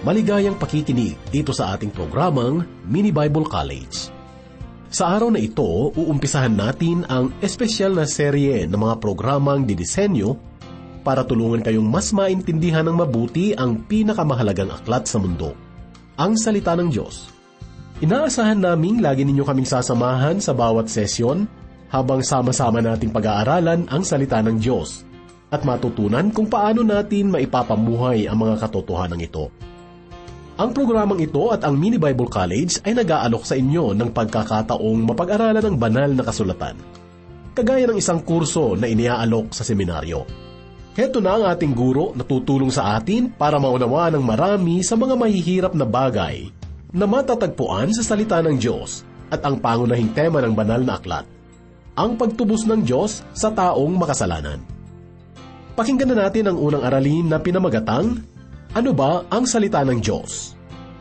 Maligayang pakikinig dito sa ating programang Mini Bible College. Sa araw na ito, uumpisahan natin ang espesyal na serye ng mga programang didisenyo para tulungan kayong mas maintindihan ng mabuti ang pinakamahalagang aklat sa mundo, ang Salita ng Diyos. Inaasahan naming lagi ninyo kaming sasamahan sa bawat sesyon habang sama-sama nating pag-aaralan ang Salita ng Diyos at matutunan kung paano natin maipapamuhay ang mga katotohanan ito. Ang programang ito at ang Mini Bible College ay nag-aalok sa inyo ng pagkakataong mapag-aralan ng banal na kasulatan, kagaya ng isang kurso na iniaalok sa seminaryo. Heto na ang ating guro na tutulong sa atin para maunawaan ng marami sa mga mahihirap na bagay na matatagpuan sa salita ng Diyos at ang pangunahing tema ng banal na aklat, ang pagtubos ng Diyos sa taong makasalanan. Pakinggan na natin ang unang aralin na pinamagatang, ano ba ang salita ng Diyos?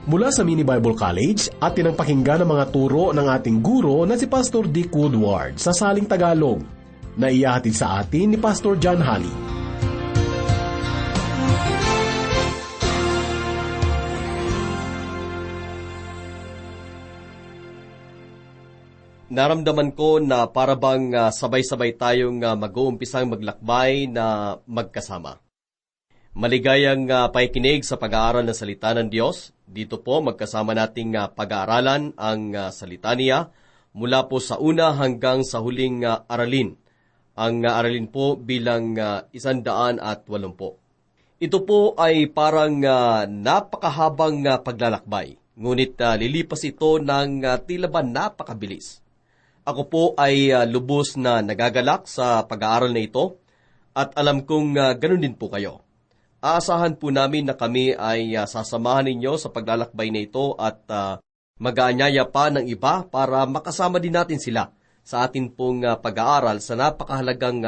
Mula sa Mini Bible College, atin ang pakinggan ang mga turo ng ating guro na si Pastor Dick Woodward sa saling Tagalog, na iyahatid sa atin ni Pastor John Halley. Naramdaman ko na para bang sabay-sabay tayong mag-uumpisang maglakbay na magkasama. Maligayang pakikinig sa pag-aaral ng salita ng Diyos. Dito po magkasama nating pag-aaralan ang salita niya mula po sa una hanggang sa huling aralin. Ang aralin po bilang 180. Ito po ay parang napakahabang paglalakbay, ngunit lilipas ito ng tila ba napakabilis. Ako po ay lubos na nagagalak sa pag-aaral na ito at alam kong ganun din po kayo. Aasahan po namin na kami ay sasamahan ninyo sa paglalakbay na ito at mag-aanyaya pa ng iba para makasama din natin sila sa atin pong pag-aaral sa napakahalagang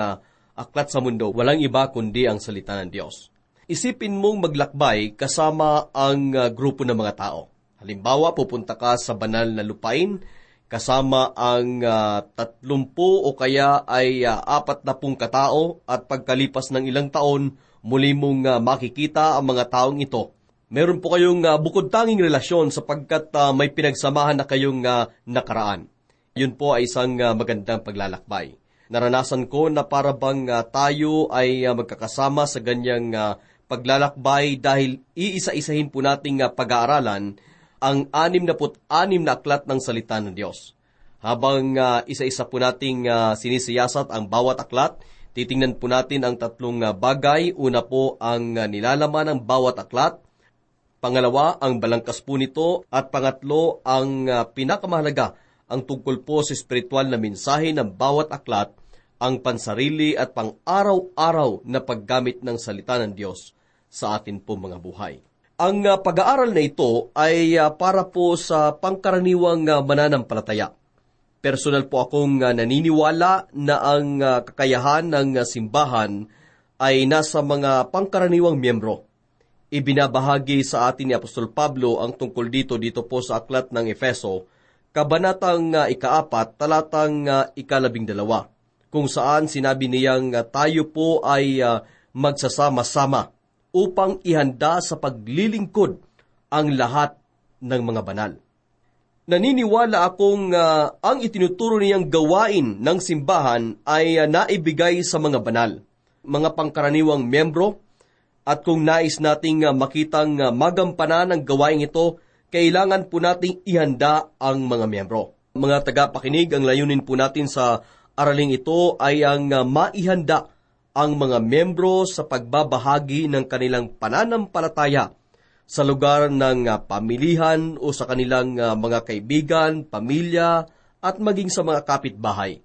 aklat sa mundo. Walang iba kundi ang salita ng Diyos. Isipin mong maglakbay kasama ang grupo ng mga tao. Halimbawa, pupunta ka sa banal na lupain kasama ang 30 o kaya ay 40 katao at pagkalipas ng ilang taon, muli mong makikita ang mga taong ito. Meron po kayong bukod tanging relasyon sapagkat may pinagsamahan na kayong nakaraan. Yun po ay isang magandang paglalakbay. Naranasan ko na para bang tayo ay magkakasama sa ganyang paglalakbay dahil iisa-isahin po nating pag-aaralan ang 66 na aklat ng salita ng Diyos. Habang isa-isa po nating sinisiyasat ang bawat aklat, titingnan po natin ang 3 bagay. Una po ang nilalaman ng bawat aklat. Pangalawa, ang balangkas po nito. At pangatlo, ang pinakamahalaga, ang tungkol po sa espiritual na mensahe ng bawat aklat, ang pansarili at pang-araw-araw na paggamit ng salita ng Diyos sa atin po mga buhay. Ang pag-aaral na ito ay para po sa pangkaraniwang mananampalataya. Personal po akong naniniwala na ang kakayahan ng simbahan ay nasa mga pangkaraniwang miyembro. Ibinabahagi sa atin ni Apostol Pablo ang tungkol dito po sa aklat ng Efeso, kabanatang 4, talatang 12, kung saan sinabi niyang tayo po ay magsasama-sama upang ihanda sa paglilingkod ang lahat ng mga banal. Naniniwala akong ang itinuturo niyang gawain ng simbahan ay naibigay sa mga banal, mga pangkaraniwang miyembro, at kung nais nating makitang magampanan ang gawain ito, kailangan po nating ihanda ang mga miyembro. Mga tagapakinig, ang layunin po natin sa araling ito ay ang maihanda ang mga miyembro sa pagbabahagi ng kanilang pananampalataya sa lugar ng pamilihan o sa kanilang mga kaibigan, pamilya, at maging sa mga kapitbahay.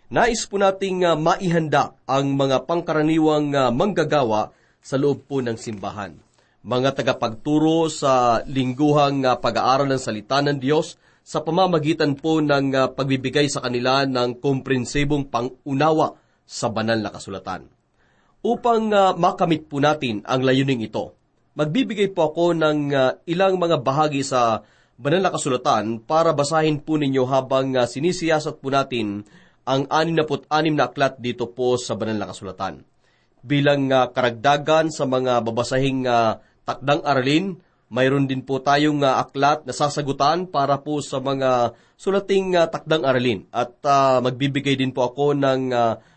Nais po nating maihanda ang mga pangkaraniwang manggagawa sa loob po ng simbahan. Mga tagapagturo sa lingguhang pag-aaral ng salita ng Diyos sa pamamagitan po ng pagbibigay sa kanila ng komprehensibong pang-unawa sa banal na kasulatan. Upang makamit po natin ang layuning ito, magbibigay po ako ng ilang mga bahagi sa banal na kasulatan para basahin po ninyo habang sinisiyasat po natin ang 66 na aklat dito po sa banal na kasulatan. Bilang karagdagan sa mga babasahing takdang aralin, Mayroon din po tayong aklat na sasagutan para po sa mga sulating takdang aralin. At magbibigay din po ako ng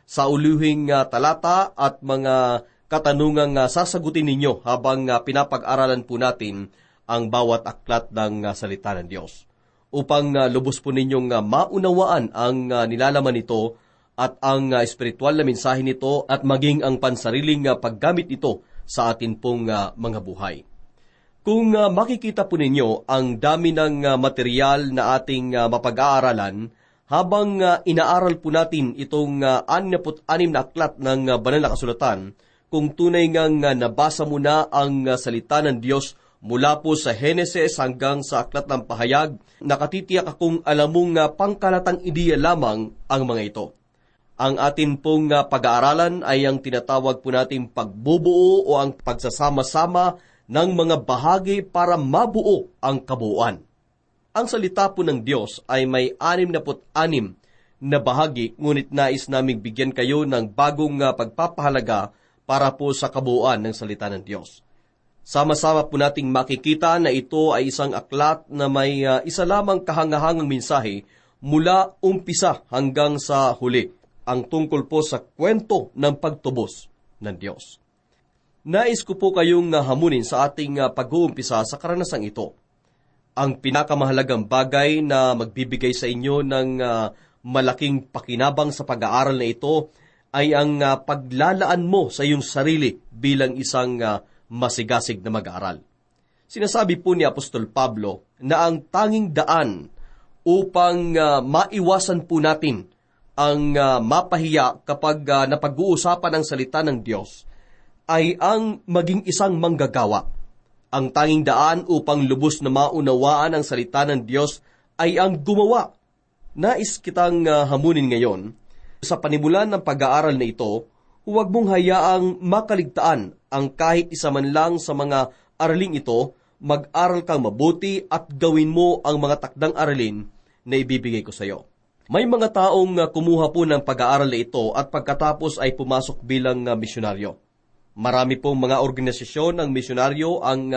sauluhing talata at mga katanungang sasagutin ninyo habang pinapag-aralan po natin ang bawat aklat ng salita ng Diyos. Upang lubos po ninyong maunawaan ang nilalaman nito at ang espiritual na mensahe nito at maging ang pansariling paggamit nito sa atin pong mga buhay. Kung makikita po ninyo ang dami ng material na ating mapag-aaralan, habang inaaral po natin itong 66 na aklat ng banal na kasulatan, kung tunay ngang nabasa mo na ang salita ng Diyos mula po sa Henesis hanggang sa aklat ng pahayag, nakatitiyak akong alam mong pangkalatang ideya lamang ang mga ito. Ang atin pong pag-aaralan ay ang tinatawag po nating pagbubuo o ang pagsasama-sama ng mga bahagi para mabuo ang kabuuan. Ang salita po ng Diyos ay may 66 na bahagi, ngunit nais naming bigyan kayo ng bagong pagpapahalaga para po sa kabuuan ng salita ng Diyos. Sama-sama po nating makikita na ito ay isang aklat na may isa lamang kahangahangang mensahe mula umpisa hanggang sa huli, ang tungkol po sa kwento ng pagtubos ng Diyos. Nais ko po kayong hamunin sa ating pag-uumpisa sa karanasang ito. Ang pinakamahalagang bagay na magbibigay sa inyo ng malaking pakinabang sa pag-aaral na ito ay ang paglalaan mo sa iyong sarili bilang isang masigasig na mag-aaral. Sinasabi po ni Apostol Pablo na ang tanging daan upang maiwasan po natin ang mapahiya kapag napag-uusapan ang salita ng Diyos ay ang maging isang manggagawa. Ang tanging daan upang lubos na maunawaan ang salita ng Diyos ay ang gumawa. Nais kitang hamunin ngayon, sa panimulan ng pag-aaral na ito, huwag mong hayaang makaligtaan ang kahit isa man lang sa mga araling ito, mag-aral kang mabuti at gawin mo ang mga takdang aralin na ibibigay ko sa iyo. May mga taong kumuha po ng pag-aaral na ito at pagkatapos ay pumasok bilang misyonaryo. Marami pong mga organisasyon ng misyonaryo ang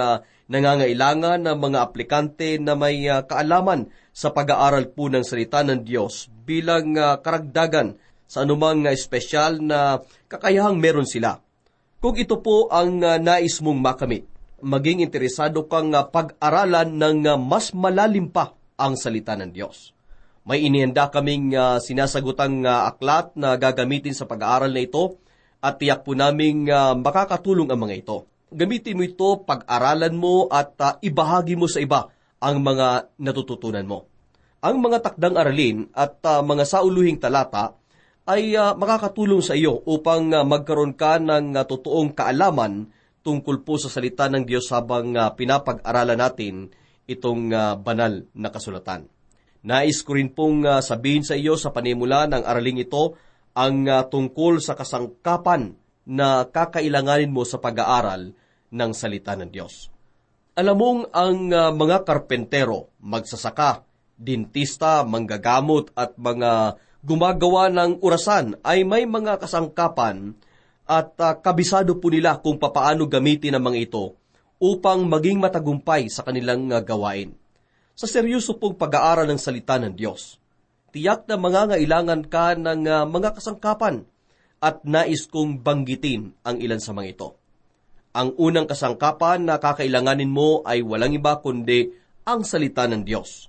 nangangailangan ng mga aplikante na may kaalaman sa pag-aaral po ng salita ng Diyos bilang karagdagan sa anumang espesyal na kakayahang meron sila. Kung ito po ang nais mong makamit, maging interesado kang pag-aralan ng mas malalim pa ang salita ng Diyos. May inihanda kaming sinasagutang aklat na gagamitin sa pag-aaral na ito at tiyak po naming makakatulong ang mga ito. Gamitin mo ito, pag-aralan mo at ibahagi mo sa iba ang mga natututunan mo. Ang mga takdang aralin at mga sauluhing talata ay makakatulong sa iyo upang magkaroon ka ng totoong kaalaman tungkol po sa salita ng Diyos habang pinapag-aralan natin itong banal na kasulatan. Nais ko rin pong sabihin sa iyo sa panimula ng araling ito ang tungkol sa kasangkapan na kakailanganin mo sa pag-aaral ng salita ng Diyos. Alam mong ang mga karpentero, magsasaka, dentista, manggagamot at mga gumagawa ng orasan ay may mga kasangkapan at kabisado po nila kung papaano gamitin ang mga ito upang maging matagumpay sa kanilang gawain. Sa seryoso pong pag-aaral ng salita ng Diyos, tiyak na mangangailangan ka ng mga kasangkapan at nais kong banggitin ang ilan sa mga ito. Ang unang kasangkapan na kakailanganin mo ay walang iba kundi ang salita ng Diyos.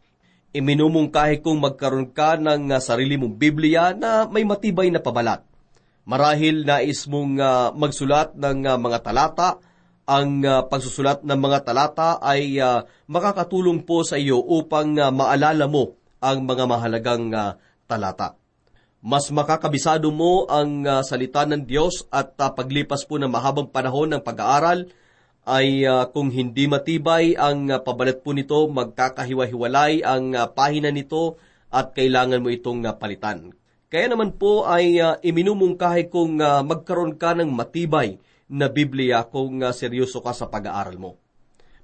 Iminumungkahi kong magkaroon ka ng sarili mong Biblia na may matibay na pabalat. Marahil nais mong magsulat ng mga talata. Ang pagsusulat ng mga talata ay makakatulong po sa iyo upang maalala mo ang mga mahalagang talata. Mas makakabisado mo ang salita ng Diyos at paglipas po ng mahabang panahon ng pag-aaral ay kung hindi matibay ang pabalat po nito, magkakahiwa-hiwalay ang pahina nito at kailangan mo itong palitan. Kaya naman po ay iminumungkahi kung magkaroon ka ng matibay na Biblia kung seryoso ka sa pag-aaral mo.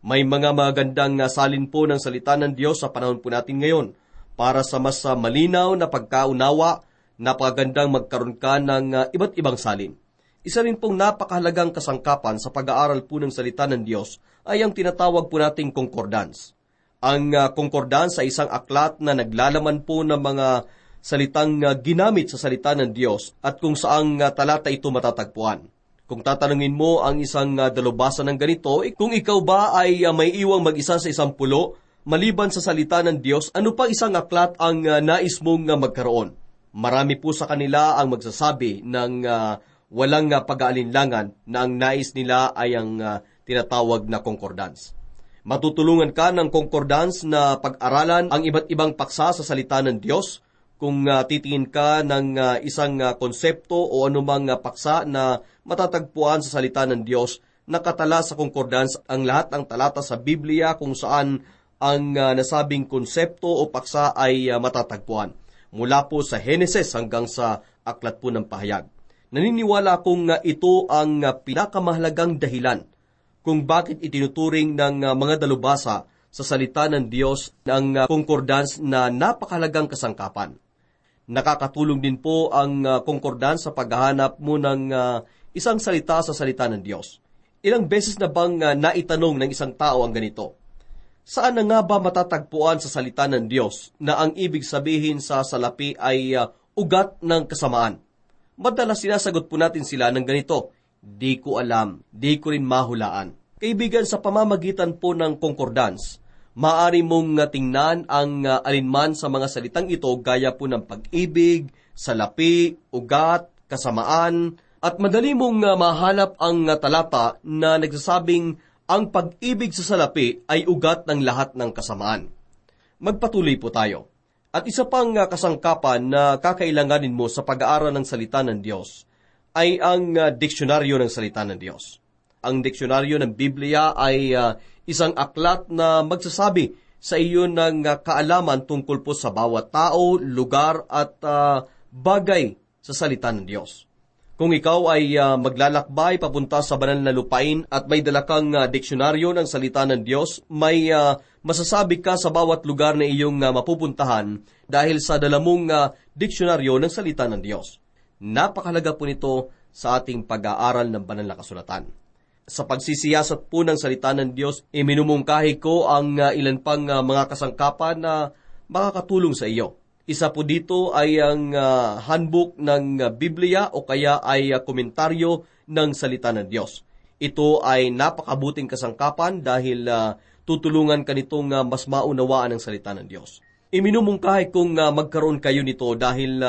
May mga magandang salin po ng salita ng Diyos sa panahon po natin ngayon para sa mas malinaw na pagkaunawa. Napakagandang magkaroon ka ng iba't ibang salin. Isa rin pong napakahalagang kasangkapan sa pag-aaral po ng salita ng Diyos ay ang tinatawag po nating concordance. Ang concordance ay isang aklat na naglalaman po ng mga salitang ginamit sa salita ng Diyos at kung saang talata ito matatagpuan. Kung tatanungin mo ang isang dalubhasa ng ganito, kung ikaw ba ay may iwang mag-isa sa 10, maliban sa salita ng Diyos, ano pa isang aklat ang nais mong magkaroon? Marami po sa kanila ang magsasabi ng walang pag-aalinlangan na ang nais nila ay ang tinatawag na concordance. Matutulungan ka ng concordance na pag-aralan ang iba't ibang paksa sa salita ng Diyos kung titingin ka ng isang konsepto o anumang paksa na matatagpuan sa salita ng Diyos. Nakatala sa concordance ang lahat ng talata sa Biblia kung saan ang nasabing konsepto o paksa ay matatagpuan. Mula po sa Henesis hanggang sa Aklat po ng Pahayag. Naniniwala akong ito ang pinakamahalagang dahilan kung bakit itinuturing ng mga dalubhasa sa salita ng Diyos ng concordance na napakahalagang kasangkapan. Nakakatulong din po ang concordance sa paghahanap mo ng isang salita sa salita ng Diyos. Ilang beses na bang naitanong ng isang tao ang ganito? Saan na nga ba matatagpuan sa salita ng Diyos na ang ibig sabihin sa salapi ay ugat ng kasamaan? Madalas sinasagot po natin sila ng ganito, di ko alam, di ko rin mahulaan. Kaibigan, sa pamamagitan po ng concordance, maaari mong tingnan ang alinman sa mga salitang ito gaya po ng pag-ibig, salapi, ugat, kasamaan, at madali mong mahanap ang talata na nagsasabing ang pag-ibig sa salapi ay ugat ng lahat ng kasamaan. Magpatuloy po tayo. At isa pang kasangkapan na kakailanganin mo sa pag-aaral ng salita ng Diyos ay ang diksyonaryo ng salita ng Diyos. Ang diksyonaryo ng Biblia ay isang aklat na magsasabi sa iyo ng kaalaman tungkol po sa bawat tao, lugar at bagay sa salita ng Diyos. Kung ikaw ay maglalakbay papunta sa banal na lupain at may dala kang diksyonaryo ng salita ng Diyos, may masasabi ka sa bawat lugar na iyong mapupuntahan dahil sa dala mong diksyonaryo ng salita ng Diyos. Napakahalaga po nito sa ating pag-aaral ng banal na kasulatan. Sa pagsisiyasat po ng salita ng Diyos, iminumungkahi ko ang ilan pang mga kasangkapan na makakatulong sa iyo. Isa po dito ay ang handbook ng Biblia o kaya ay komentaryo ng salita ng Diyos. Ito ay napakabuting kasangkapan dahil tutulungan ka nitong mas maunawaan ang salita ng Diyos. Iminumungkahi kong magkaroon kayo nito dahil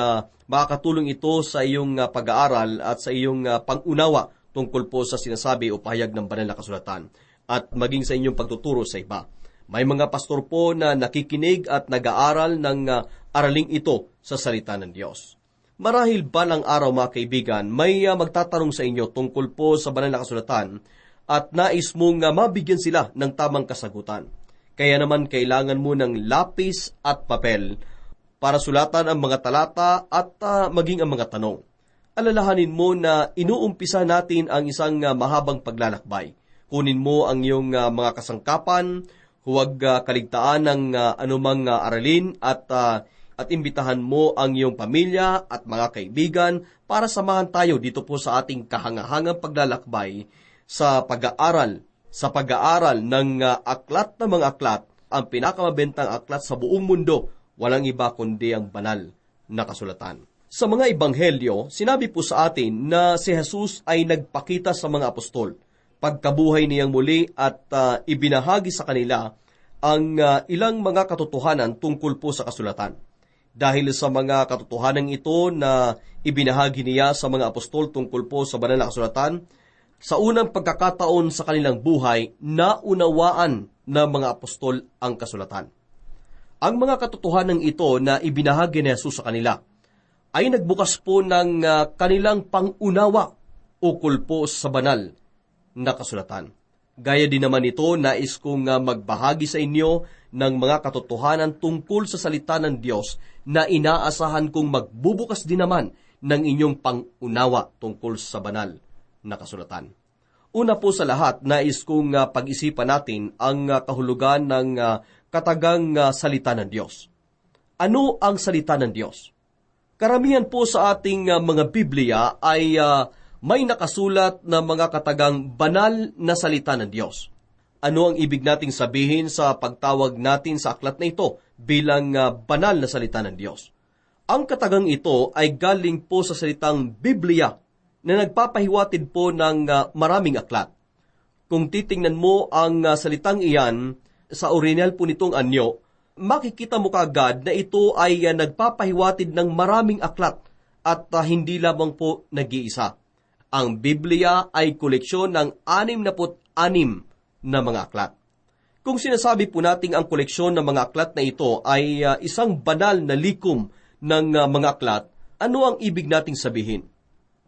makakatulong ito sa iyong pag-aaral at sa iyong pang-unawa tungkol po sa sinasabi o pahayag ng banal na kasulatan at maging sa inyong pagtuturo sa iba. May mga pastor po na nakikinig at nag-aaral ng araling ito sa salita ng Diyos. Marahil balang araw mga kaibigan, may magtatanong sa inyo tungkol po sa banal na kasulatan at nais mong mabigyan sila ng tamang kasagutan. Kaya naman kailangan mo ng lapis at papel para sulatan ang mga talata at maging ang mga tanong. Alalahanin mo na inuumpisa natin ang isang mahabang paglalakbay. Kunin mo ang iyong mga kasangkapan, huwag kaligtaan ng anumang aralin at imbitahan mo ang iyong pamilya at mga kaibigan para samahan tayo dito po sa ating kahangahangang paglalakbay sa pag-aaral ng aklat na mga aklat, ang pinakamabentang aklat sa buong mundo, walang iba kundi ang banal na kasulatan. Sa mga ebanghelyo, sinabi po sa atin na si Jesus ay nagpakita sa mga apostol pagkabuhay niyang muli at ibinahagi sa kanila ang ilang mga katotohanan tungkol po sa kasulatan. Dahil sa mga katotohanan ito na ibinahagi niya sa mga apostol tungkol po sa banal na kasulatan, sa unang pagkakataon sa kanilang buhay, naunawaan ng mga apostol ang kasulatan. Ang mga katotohanan ito na ibinahagi ni Jesus sa kanila ay nagbukas po ng kanilang pangunawa ukol po sa banal na kasulatan. Gaya din naman ito, nais kong magbahagi sa inyo ng mga katotohanan tungkol sa salita ng Diyos na inaasahan kong magbubukas din naman ng inyong pangunawa tungkol sa banal na kasulatan. Una po sa lahat, nais kong pag-isipan natin ang kahulugan ng katagang salita ng Diyos. Ano ang salita ng Diyos? Karamihan po sa ating mga Biblia ay may nakasulat na mga katagang banal na salita ng Diyos. Ano ang ibig nating sabihin sa pagtawag natin sa aklat na ito bilang banal na salita ng Diyos? Ang katagang ito ay galing po sa salitang Biblia na nagpapahiwatig po ng maraming aklat. Kung titingnan mo ang salitang iyan sa original po nitong anyo, makikita mo kaagad na ito ay nagpapahiwatig ng maraming aklat at hindi lamang po nag-iisa. Ang Biblia ay koleksyon ng 66 na mga aklat. Kung sinasabi po nating ang koleksyon ng mga aklat na ito ay isang banal na likom ng mga aklat, ano ang ibig nating sabihin?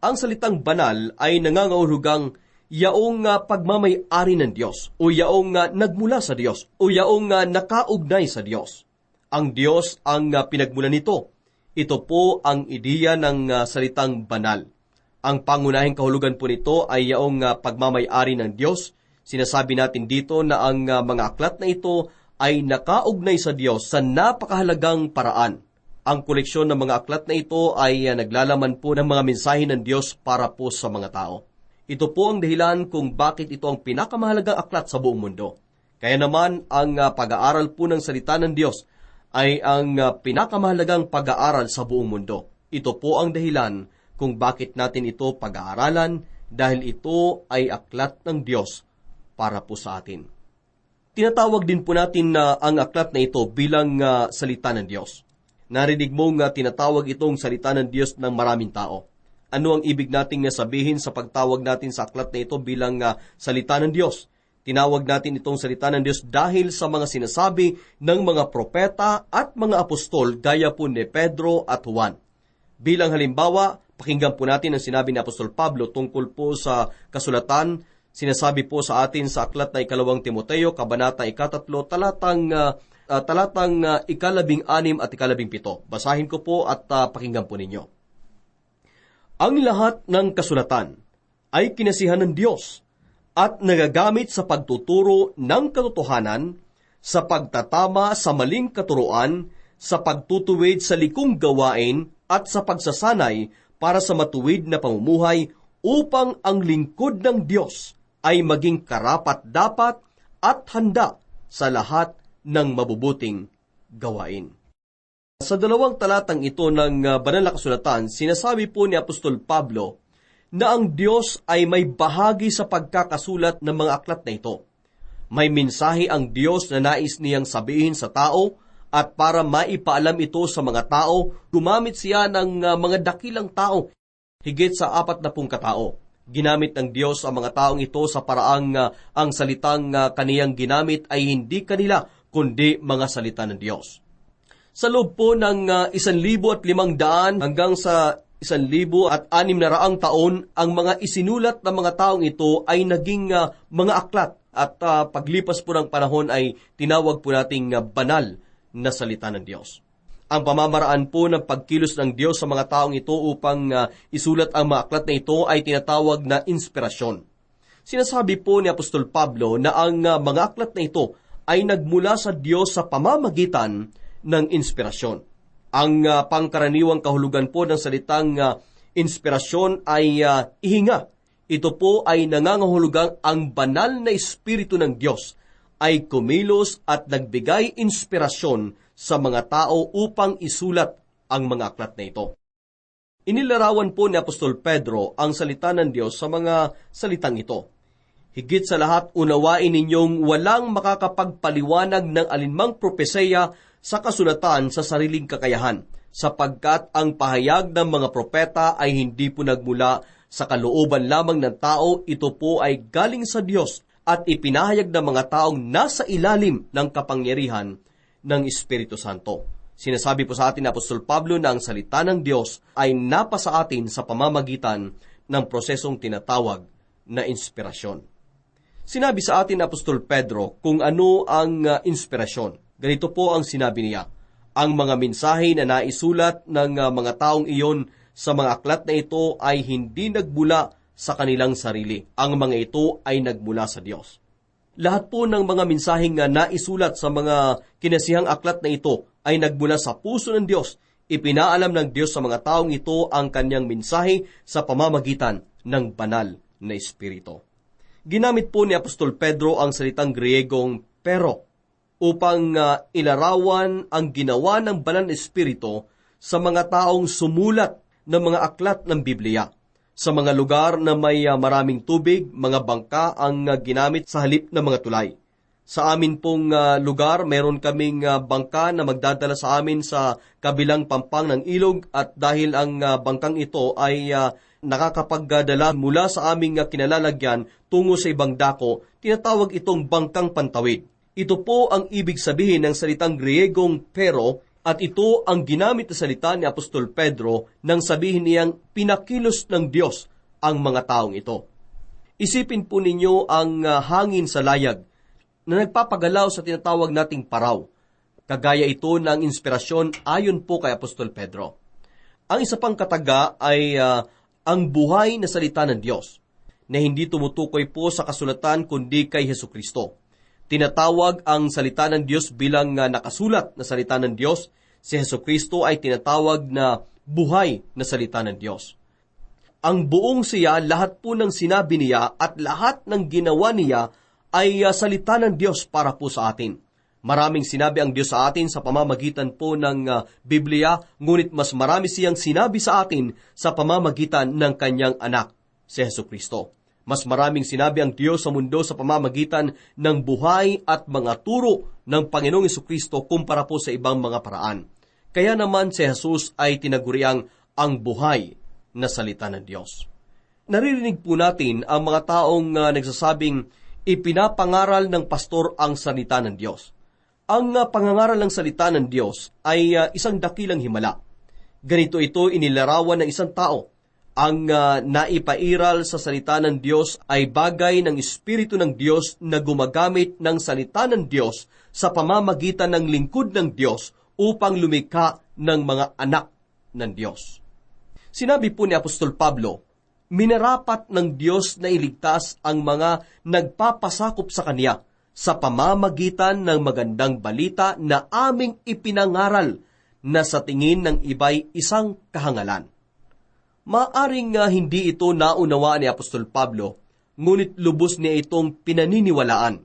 Ang salitang banal ay nangangahulugang yaong pagmamay-ari ng Diyos, o yaong nagmula sa Diyos, o yaong nakaugnay sa Diyos. Ang Diyos ang pinagmulan nito. Ito po ang ideya ng salitang banal. Ang pangunahing kahulugan po nito ay yaong pagmamay-ari ng Diyos. Sinasabi natin dito na ang mga aklat na ito ay nakaugnay sa Diyos sa napakahalagang paraan. Ang koleksyon ng mga aklat na ito ay naglalaman po ng mga mensahe ng Diyos para po sa mga tao. Ito po ang dahilan kung bakit ito ang pinakamahalagang aklat sa buong mundo. Kaya naman, ang pag-aaral po ng salita ng Diyos ay ang pinakamahalagang pag-aaral sa buong mundo. Ito po ang dahilan kung bakit natin ito pag-aaralan, dahil ito ay aklat ng Diyos para po sa atin. Tinatawag din po natin na ang aklat na ito bilang salita ng Diyos. Narinig mo nga tinatawag itong salita ng Diyos ng maraming tao. Ano ang ibig nating sabihin sa pagtawag natin sa aklat na ito bilang salita ng Diyos? Tinawag natin itong salita ng Diyos dahil sa mga sinasabi ng mga propeta at mga apostol gaya po ni Pedro at Juan. Bilang halimbawa, pakinggan po natin ang sinabi ni Apostol Pablo tungkol po sa kasulatan. Sinasabi po sa atin sa aklat na 2 Timoteo, Kabanata 3, talatang 16 at 17. Basahin ko po at pakinggan po ninyo. Ang lahat ng kasulatan ay kinasihan ng Diyos at nagagamit sa pagtuturo ng katotohanan, sa pagtatama sa maling katuruan, sa pagtutuwid sa likong gawain, at sa pagsasanay para sa matuwid na pamumuhay upang ang lingkod ng Diyos ay maging karapat-dapat at handa sa lahat ng mabubuting gawain. Sa 2 talatang ito ng banal na kasulatan, sinasabi po ni Apostol Pablo na ang Diyos ay may bahagi sa pagkakasulat ng mga aklat na ito. May mensahe ang Diyos na nais niyang sabihin sa tao, at para maipaalam ito sa mga tao, gumamit siya ng mga dakilang tao, higit sa 40 katao. Ginamit ng Diyos ang mga taong ito sa paraang ang salitang kaniyang ginamit ay hindi kanila, kundi mga salita ng Diyos. Sa loob po ng 1,500 hanggang sa 1,600 taon, ang mga isinulat ng mga taong ito ay naging mga aklat, at paglipas po ng panahon ay tinawag po nating banal na salita ng Diyos. Ang pamamaraan po ng pagkilos ng Diyos sa mga taong ito upang isulat ang mga aklat na ito ay tinatawag na inspirasyon. Sinasabi po ni Apostol Pablo na ang mga aklat na ito ay nagmula sa Diyos sa pamamagitan ng inspirasyon. Ang pangkaraniwang kahulugan po ng salitang inspirasyon ay ihinga. Ito po ay nangangahulugang ang banal na Espiritu ng Diyos ay kumilos at nagbigay inspirasyon sa mga tao upang isulat ang mga aklat na ito. Inilarawan po ni Apostol Pedro ang salita ng Diyos sa mga salitang ito. Higit sa lahat, unawain ninyong walang makakapagpaliwanag ng alinmang propesya sa kasulatan sa sariling kakayahan, sapagkat ang pahayag ng mga propeta ay hindi po nagmula sa kalooban lamang ng tao, ito po ay galing sa Diyos at ipinahayag ng mga taong nasa ilalim ng kapangyarihan ng Espiritu Santo. Sinasabi po sa atin ni Apostol Pablo na ang salita ng Diyos ay napasa atin sa pamamagitan ng prosesong tinatawag na inspirasyon. Sinabi sa atin ni Apostol Pedro kung ano ang inspirasyon. Ganito po ang sinabi niya, ang mga mensahe na naisulat ng mga taong iyon sa mga aklat na ito ay hindi nagmula sa kanilang sarili. Ang mga ito ay nagmula sa Diyos. Lahat po ng mga mensaheng naisulat sa mga kinasihang aklat na ito ay nagmula sa puso ng Diyos. Ipinaalam ng Diyos sa mga taong ito ang kanyang mensahe sa pamamagitan ng banal na Espiritu. Ginamit po ni Apostol Pedro ang salitang Griegong pero upang ilarawan ang ginawa ng banal na Espiritu sa mga taong sumulat ng mga aklat ng Biblia. Sa mga lugar na may maraming tubig, mga bangka ang ginamit sa halip ng mga tulay. Sa amin pong lugar, meron kaming bangka na magdadala sa amin sa kabilang pampang ng ilog at dahil ang bangkang ito ay nakakapagdala mula sa aming kinalalagyan tungo sa ibang dako, tinatawag itong bangkang pantawid. Ito po ang ibig sabihin ng salitang Griegong pero at ito ang ginamit na salita ni Apostol Pedro nang sabihin niyang pinakilos ng Diyos ang mga taong ito. Isipin po ninyo ang hangin sa layag na nagpapagalaw sa tinatawag nating paraw. Kagaya ito ng inspirasyon ayon po kay Apostol Pedro. Ang isa pang kataga ay ang buhay na salita ng Diyos na hindi tumutukoy po sa kasulatan kundi kay Hesukristo. Tinatawag ang salita ng Diyos bilang nakasulat na salita ng Diyos. Si Hesukristo ay tinatawag na buhay na salita ng Diyos. Ang buong siya, lahat po ng sinabi niya at lahat ng ginawa niya ay salita ng Diyos para po sa atin. Maraming sinabi ang Diyos sa atin sa pamamagitan po ng Biblia, ngunit mas marami siyang sinabi sa atin sa pamamagitan ng kanyang anak, si Hesukristo. Mas maraming sinabi ang Diyos sa mundo sa pamamagitan ng buhay at mga turo ng Panginoong Hesukristo kumpara po sa ibang mga paraan. Kaya naman si Jesus ay tinaguriang ang buhay na salita ng Diyos. Naririnig po natin ang mga taong nagsasabing ipinapangaral ng pastor ang salita ng Diyos. Ang pangangaral ng salita ng Diyos ay isang dakilang himala. Ganito ito inilarawan ng isang tao. Ang naipairal sa salita ng Diyos ay bagay ng Espiritu ng Diyos na gumagamit ng salita ng Diyos sa pamamagitan ng lingkod ng Diyos upang lumikha ng mga anak ng Diyos. Sinabi po ni Apostol Pablo, minarapat ng Diyos na iligtas ang mga nagpapasakop sa Kanya sa pamamagitan ng magandang balita na aming ipinangaral na sa tingin ng iba'y isang kahangalan. Maaring hindi ito naunawaan ni Apostol Pablo, ngunit lubos niya itong pinaniniwalaan.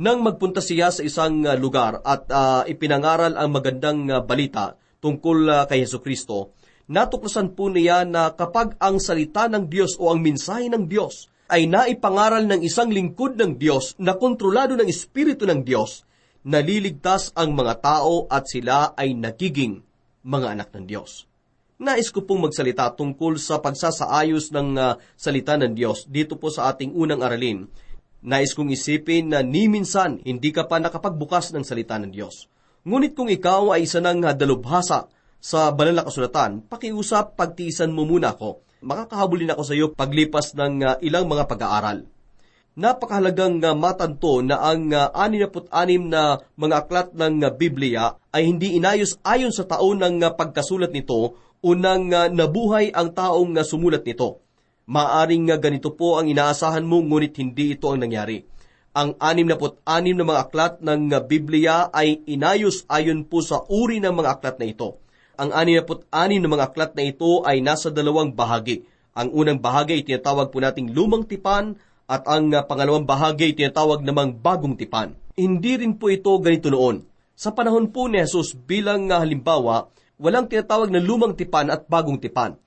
Nang magpunta siya sa isang lugar at ipinangaral ang magandang balita tungkol kay Hesukristo, natuklasan po niya na kapag ang salita ng Diyos o ang mensahe ng Diyos ay naipangaral ng isang lingkod ng Diyos na kontrolado ng Espiritu ng Diyos, naliligtas ang mga tao at sila ay nagiging mga anak ng Diyos. Nais ko pong magsalita tungkol sa pagsasaayos ng salita ng Diyos dito po sa ating unang aralin. Nais kong isipin na ni minsan hindi ka pa nakapagbukas ng salita ng Diyos. Ngunit kung ikaw ay isa ng dalubhasa sa banal na kasulatan, pakiusap, pagtiisan mo muna ako. Makakahabulin ako sa iyo paglipas ng ilang mga pag-aaral. Napakahalagang matanto na ang 66 na mga aklat ng Biblia ay hindi inayos ayon sa taon ng pagkasulat nito o nang nabuhay ang taong sumulat nito. Maaring ganito po ang inaasahan mo, ngunit hindi ito ang nangyari. Ang 66 na mga aklat ng Biblia ay inayos ayon po sa uri ng mga aklat na ito. Ang 66 na mga aklat na ito ay nasa dalawang bahagi. Ang unang bahagi ay tinatawag po nating Lumang Tipan at ang pangalawang bahagi ay tinatawag namang Bagong Tipan. Hindi rin po ito ganito noon. Sa panahon po ni Jesus bilang halimbawa, walang tinatawag na Lumang Tipan at Bagong Tipan.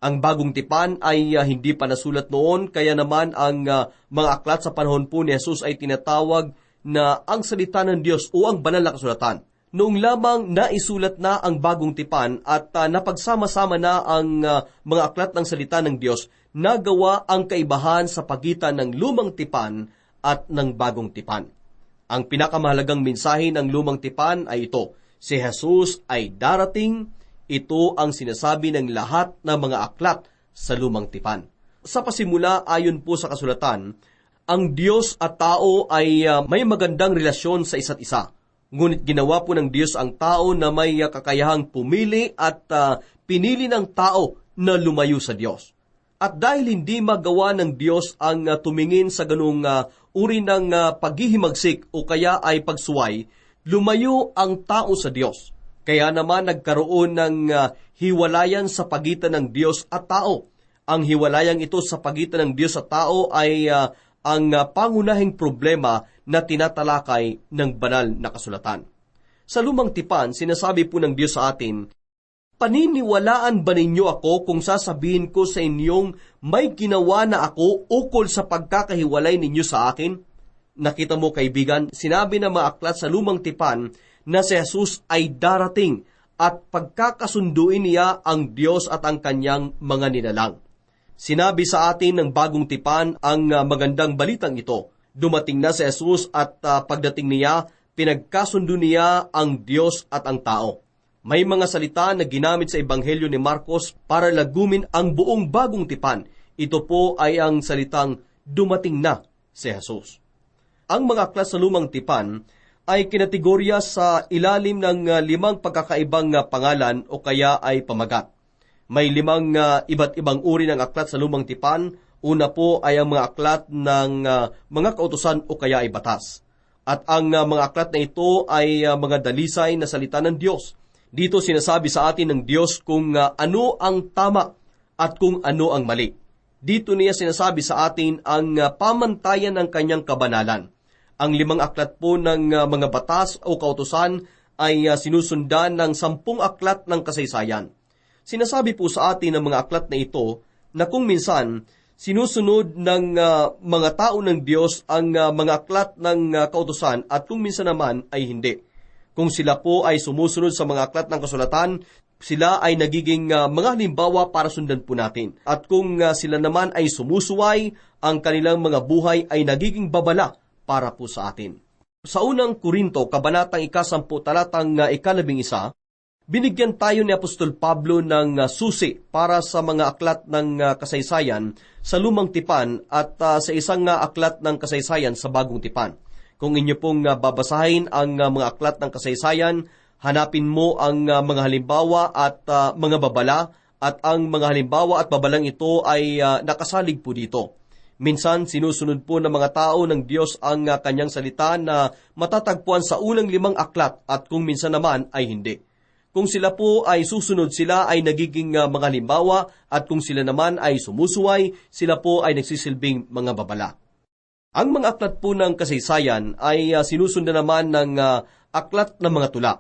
Ang Bagong Tipan ay hindi pa nasulat noon, kaya naman ang mga aklat sa panahon po ni Jesus ay tinatawag na ang salita ng Diyos o ang banal na kasulatan. Noong lamang naisulat na ang Bagong Tipan at napagsama-sama na ang mga aklat ng salita ng Diyos, nagawa ang kaibahan sa pagitan ng Lumang Tipan at ng Bagong Tipan. Ang pinakamahalagang mensahe ng Lumang Tipan ay ito: si Jesus ay darating. Ito ang sinasabi ng lahat ng mga aklat sa Lumang Tipan. Sa pasimula, ayon po sa kasulatan, ang Diyos at tao ay may magandang relasyon sa isa't isa. Ngunit ginawa po ng Diyos ang tao na may kakayahang pumili at pinili ng tao na lumayo sa Diyos. At dahil hindi magawa ng Diyos ang tumingin sa ganung uri ng paghihimagsik o kaya ay pagsuway, lumayo ang tao sa Diyos. Kaya naman nagkaroon ng hiwalayan sa pagitan ng Diyos at tao. Ang hiwalayang ito sa pagitan ng Diyos at tao ay ang pangunahing problema na tinatalakay ng banal na kasulatan. Sa Lumang Tipan, sinasabi po ng Diyos sa atin, "Paniniwalaan ba ninyo ako kung sasabihin ko sa inyong may ginawa na ako ukol sa pagkakahiwalay ninyo sa akin?" Nakita mo kaibigan, sinabi ng mga aklat sa Lumang Tipan na si Jesus ay darating at pagkakasunduin niya ang Diyos at ang kanyang mga nilalang. Sinabi sa atin ng Bagong Tipan ang magandang balitang ito. Dumating na si Jesus at pagdating niya, pinagkasundo niya ang Diyos at ang tao. May mga salita na ginamit sa Ebanghelyo ni Marcos para lagumin ang buong Bagong Tipan. Ito po ay ang salitang dumating na si Jesus. Ang mga aklat sa Lumang Tipan ay kinategorya sa ilalim ng 5 pagkakaibang pangalan o kaya ay pamagat. May 5 iba't ibang uri ng aklat sa Lumang Tipan. Una po ay ang mga aklat ng mga kautusan o kaya ay batas. At ang mga aklat na ito ay mga dalisay na salita ng Diyos. Dito sinasabi sa atin ng Diyos kung ano ang tama at kung ano ang mali. Dito niya sinasabi sa atin ang pamantayan ng kanyang kabanalan. Ang 5 aklat po ng mga batas o kautusan ay sinusundan ng 10 aklat ng kasaysayan. Sinasabi po sa atin ng mga aklat na ito na kung minsan sinusunod ng mga tao ng Diyos ang mga aklat ng kautusan at kung minsan naman ay hindi. Kung sila po ay sumusunod sa mga aklat ng kasulatan, sila ay nagiging mga halimbawa para sundan po natin. At kung sila naman ay sumusuway, ang kanilang mga buhay ay nagiging babala para po sa atin. Sa unang Korinto, kabanatang 10, talatang 11, binigyan tayo ni Apostol Pablo ng susi para sa mga aklat ng kasaysayan sa Lumang Tipan at sa isang aklat ng kasaysayan sa Bagong Tipan. Kung inyo pong babasahin ang mga aklat ng kasaysayan, hanapin mo ang mga halimbawa at mga babala at ang mga halimbawa at babalang ito ay nakasalig po dito. Minsan, sinusunod po ng mga tao ng Diyos ang kanyang salita na matatagpuan sa unang 5 aklat at kung minsan naman ay hindi. Kung sila po ay susunod, sila ay nagiging mga halimbawa at kung sila naman ay sumusuway, sila po ay nagsisilbing mga babala. Ang mga aklat po ng kasaysayan ay sinusundan naman ng aklat ng mga tula.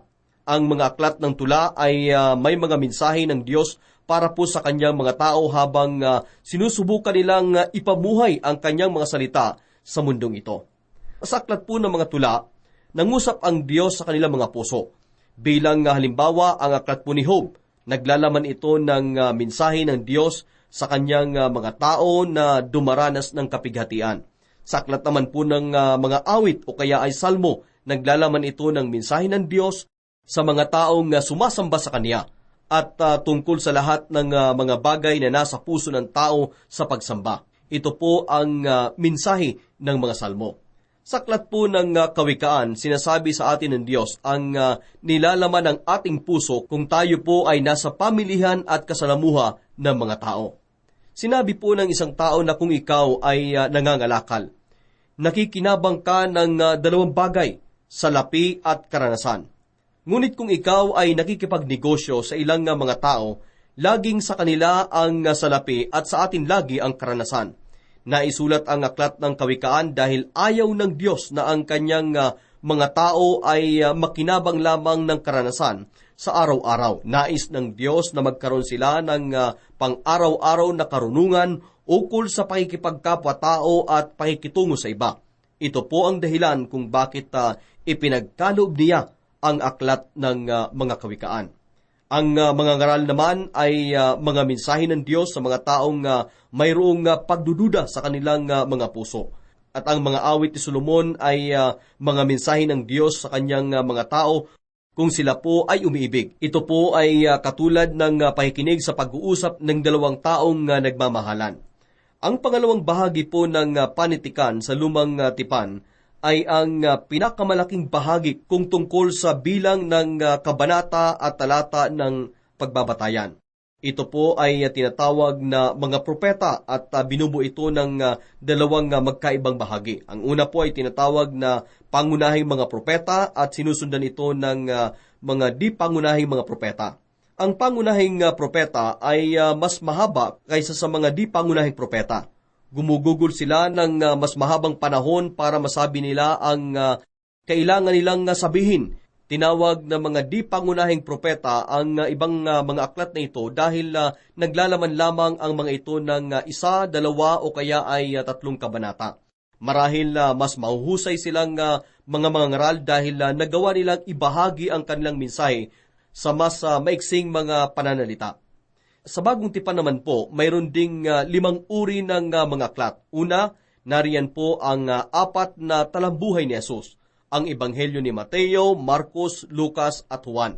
Ang mga aklat ng tula ay may mga mensahe ng Diyos para po sa kanyang mga tao habang sinusubukan nilang ipamuhay ang kanyang mga salita sa mundong ito. Sa aklat po ng mga tula, nangusap ang Diyos sa kanilang mga puso. Bilang halimbawa, ang aklat po ni Job, naglalaman ito ng mensahe ng Diyos sa kanyang mga tao na dumaranas ng kapighatian. Sa aklat naman po ng mga awit o kaya ay salmo, naglalaman ito ng mensahe ng Diyos sa mga taong sumasamba sa Kanya at tungkol sa lahat ng mga bagay na nasa puso ng tao sa pagsamba. Ito po ang mensahe ng mga salmo. Sa aklat po ng Kawikaan, sinasabi sa atin ng Diyos ang nilalaman ng ating puso kung tayo po ay nasa pamilihan at kasalamuha ng mga tao. Sinabi po ng isang tao na kung ikaw ay nangangalakal, nakikinabang ka ng 2 bagay, salapi at karanasan. Ngunit kung ikaw ay nakikipagnegosyo sa ilang mga tao, laging sa kanila ang salapi at sa atin lagi ang karanasan. Naisulat ang aklat ng Kawikaan dahil ayaw ng Diyos na ang kanyang mga tao ay makinabang lamang ng karanasan sa araw-araw. Nais ng Diyos na magkaroon sila ng pang-araw-araw na karunungan ukol sa pakikipagkapwa-tao at pakikitungo sa iba. Ito po ang dahilan kung bakit ipinagkaloob niya ang aklat ng mga Kawikaan. Ang mga ngaral naman ay mga mensahe ng Diyos sa mga taong mayroong pagdududa sa kanilang mga puso. At ang mga awit ni Solomon ay mga mensahe ng Diyos sa kanyang mga tao kung sila po ay umiibig. Ito po ay katulad ng pakikinig sa pag-uusap ng 2 taong nagmamahalan. Ang pangalawang bahagi po ng panitikan sa Lumang Tipan ay ang pinakamalaking bahagi kung tungkol sa bilang ng kabanata at talata ng pagbabatayan. Ito po ay tinatawag na mga propeta at binubuo ito ng 2 magkaibang bahagi. Ang una po ay tinatawag na pangunahing mga propeta at sinusundan ito ng mga di pangunahing mga propeta. Ang pangunahing propeta ay mas mahaba kaysa sa mga di pangunahing propeta. Gumugugol sila ng mas mahabang panahon para masabi nila ang kailangan nilang sabihin. Tinawag na mga di pangunahing propeta ang ibang mga aklat na ito dahil naglalaman lamang ang mga ito ng 1, 2 o kaya ay 3 kabanata. Marahil mas mahuhusay silang mga ngaral dahil nagawa nilang ibahagi ang kanilang mensahe sa mas maiksing mga pananalita. Sa Bagong Tipan naman po, mayroon ding 5 uri ng mga aklat. Una, nariyan po ang 4 na talambuhay ni Jesus, ang Ebanghelyo ni Mateo, Marcos, Lucas at Juan.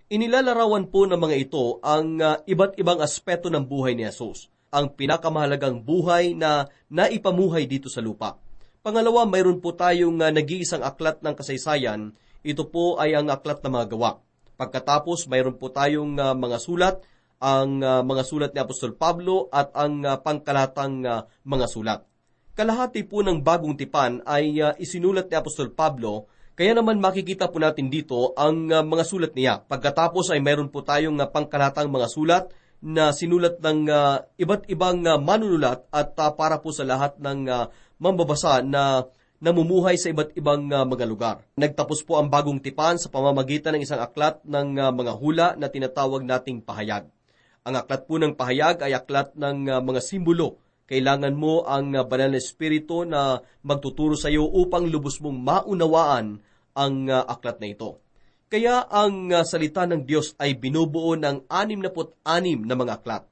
Inilalarawan po ng mga ito ang iba't ibang aspeto ng buhay ni Jesus, ang pinakamahalagang buhay na naipamuhay dito sa lupa. Pangalawa, mayroon po tayong nag-iisang aklat ng kasaysayan. Ito po ay ang aklat ng mga gawa. Pagkatapos, mayroon po tayong mga sulat, ang mga sulat ni Apostol Pablo at ang pangkalatang mga sulat. Kalahati po ng Bagong Tipan ay isinulat ni Apostol Pablo, kaya naman makikita po natin dito ang mga sulat niya. Pagkatapos ay mayroon po tayong pangkalatang mga sulat na sinulat ng iba't ibang manunulat at para po sa lahat ng mambabasa na namumuhay sa iba't ibang mga lugar. Nagtapos po ang Bagong Tipan sa pamamagitan ng isang aklat ng mga hula na tinatawag nating pahayag. Ang aklat po ng pahayag ay aklat ng mga simbolo. Kailangan mo ang banal na espiritu na magtuturo sa iyo upang lubos mong maunawaan ang aklat na ito. Kaya ang salita ng Diyos ay binubuo ng 66 na mga aklat.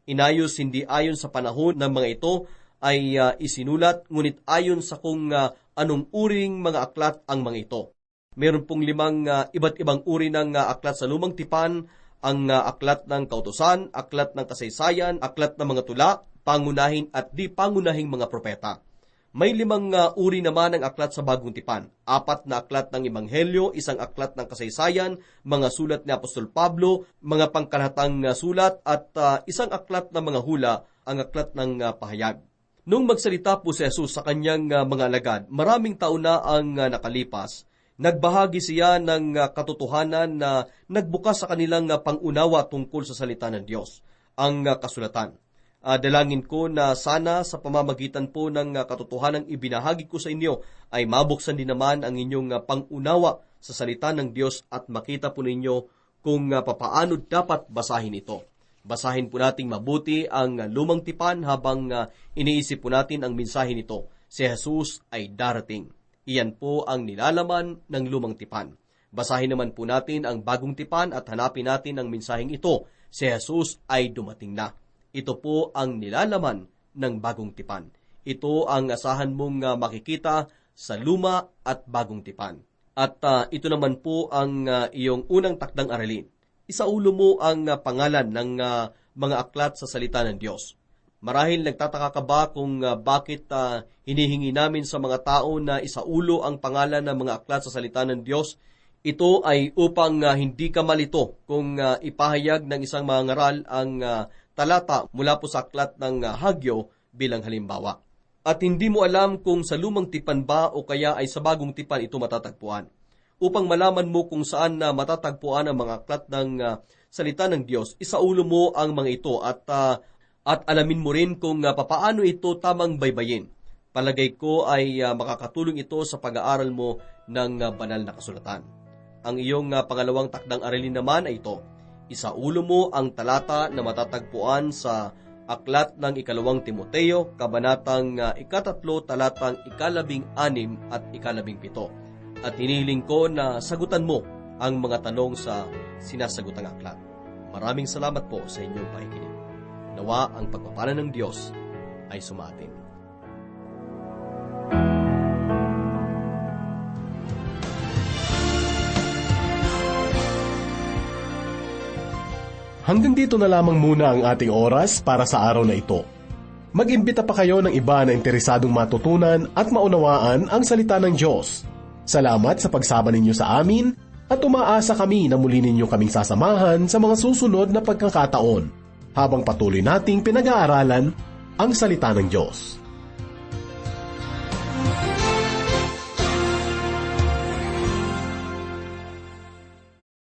Inayos hindi ayon sa panahon ng mga ito ay isinulat, ngunit ayon sa kung anong uring mga aklat ang mga ito. Meron pong 5 iba't ibang uri ng aklat sa Lumang Tipan, ang aklat ng kautusan, aklat ng kasaysayan, aklat ng mga tula, pangunahin at di pangunahing mga propeta. May 5 uri naman ng aklat sa Bagong Tipan, 4 na aklat ng Ebanghelyo, 1 aklat ng kasaysayan, mga sulat ni Apostol Pablo, mga pangkalahatang sulat at 1 aklat ng mga hula, ang aklat ng pahayag. Nung magsalita po si Jesus sa kanyang mga alagad, maraming taon na ang nakalipas, nagbahagi siya ng katotohanan na nagbukas sa kanilang pangunawa tungkol sa salita ng Diyos, ang kasulatan. Dalangin ko na sana sa pamamagitan po ng katotohanang ibinahagi ko sa inyo ay mabuksan din naman ang inyong pangunawa sa salita ng Diyos at makita po ninyo kung papaano dapat basahin ito. Basahin po nating mabuti ang Lumang Tipan habang iniisip po natin ang mensahe nito. Si Jesus ay darating. Iyan po ang nilalaman ng Lumang Tipan. Basahin naman po natin ang Bagong Tipan at hanapin natin ang mensaheng ito. Si Jesus ay dumating na. Ito po ang nilalaman ng Bagong Tipan. Ito ang asahan mong makikita sa Luma at Bagong Tipan. At ito naman po ang iyong unang takdang aralin. Isaulo mo ang pangalan ng mga aklat sa salita ng Diyos. Marahil nagtataka ka ba kung bakit hinihingi namin sa mga tao na isaulo ang pangalan ng mga aklat sa salita ng Diyos? Ito ay upang hindi ka malito kung ipahayag ng isang mga ngaral ang talata mula po sa aklat ng Hagyo bilang halimbawa. At hindi mo alam kung sa Lumang Tipan ba o kaya ay sa Bagong Tipan ito matatagpuan. Upang malaman mo kung saan matatagpuan ang mga aklat ng salita ng Diyos, isaulo mo ang mga ito at alamin mo rin kung papaano ito tamang baybayin. Palagay ko ay makakatulong ito sa pag-aaral mo ng banal na kasulatan. Ang iyong pangalawang takdang aralin naman ay ito. Isaulo mo ang talata na matatagpuan sa aklat ng 2 Timoteo, kabanatang 3, talatang 16 at 17. At hinihiling ko na sagutan mo ang mga tanong sa sinasagutang aklat. Maraming salamat po sa inyong pakikinig. Nawa ang pagpapala ng Diyos ay sumatin. Hanggang dito na lamang muna ang ating oras para sa araw na ito. Mag-imbita pa kayo ng iba na interesadong matutunan at maunawaan ang salita ng Diyos. Salamat sa pagsama ninyo sa amin at umaasa kami na muli ninyo kaming sasamahan sa mga susunod na pagkakataon habang patuloy nating pinag-aaralan ang salita ng Diyos.